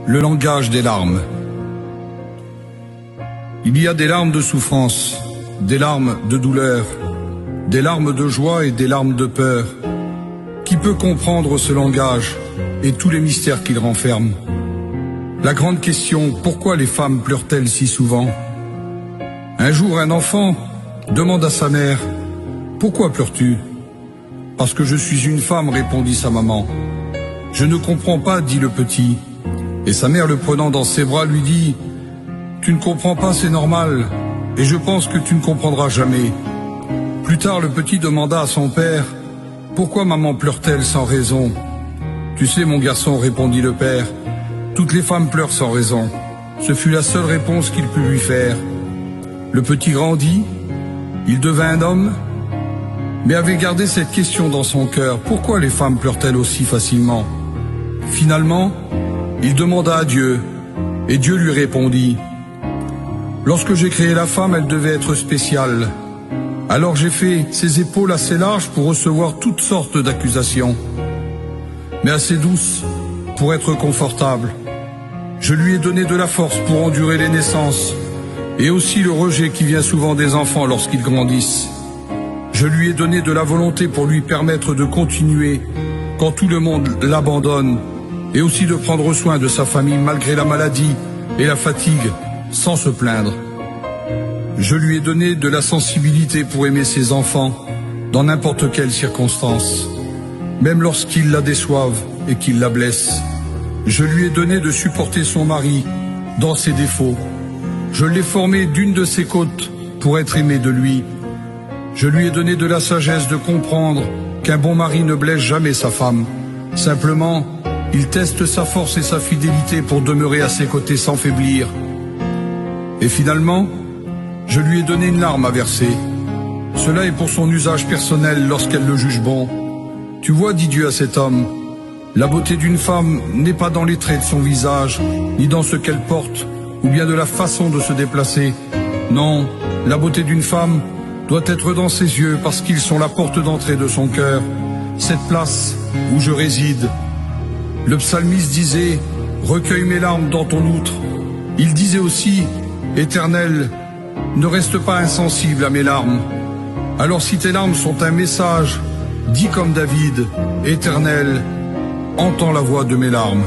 Le langage des larmes. Il y a des larmes de souffrance, des larmes de douleur, des larmes de joie et des larmes de peur. Qui peut comprendre ce langage et tous les mystères qu'il renferme? La grande question, pourquoi les femmes pleurent-elles si souvent? Un jour, un enfant demande à sa mère, « Pourquoi pleures-tu » ? « Parce que je suis une femme, répondit sa maman. « Je ne comprends pas, dit le petit. » Et sa mère, le prenant dans ses bras, lui dit, « Tu ne comprends pas, c'est normal, et je pense que tu ne comprendras jamais. » Plus tard, le petit demanda à son père, « Pourquoi maman pleure-t-elle sans raison ?»« Tu sais, mon garçon, répondit le père, « toutes les femmes pleurent sans raison. » Ce fut la seule réponse qu'il put lui faire. Le petit grandit, il devint un homme, mais avait gardé cette question dans son cœur. Pourquoi les femmes pleurent-elles aussi facilement? Finalement, il demanda à Dieu, et Dieu lui répondit, « Lorsque j'ai créé la femme, elle devait être spéciale. Alors j'ai fait ses épaules assez larges pour recevoir toutes sortes d'accusations, mais assez douces pour être confortable. Je lui ai donné de la force pour endurer les naissances, et aussi le rejet qui vient souvent des enfants lorsqu'ils grandissent. Je lui ai donné de la volonté pour lui permettre de continuer quand tout le monde l'abandonne, et aussi de prendre soin de sa famille malgré la maladie et la fatigue, sans se plaindre. Je lui ai donné de la sensibilité pour aimer ses enfants dans n'importe quelle circonstance, même lorsqu'ils la déçoivent et qu'ils la blessent. Je lui ai donné de supporter son mari dans ses défauts. Je l'ai formé d'une de ses côtes pour être aimé de lui. Je lui ai donné de la sagesse de comprendre qu'un bon mari ne blesse jamais sa femme. Simplement, il teste sa force et sa fidélité pour demeurer à ses côtés sans faiblir. Et finalement, je lui ai donné une larme à verser. Cela est pour son usage personnel lorsqu'elle le juge bon. Tu vois, dit Dieu à cet homme, la beauté d'une femme n'est pas dans les traits de son visage, ni dans ce qu'elle porte, ou bien de la façon de se déplacer. Non, la beauté d'une femme doit être dans ses yeux parce qu'ils sont la porte d'entrée de son cœur, cette place où je réside. Le psalmiste disait, recueille mes larmes dans ton outre. Il disait aussi, Éternel, ne reste pas insensible à mes larmes. Alors si tes larmes sont un message, dis comme David, Éternel, entends la voix de mes larmes.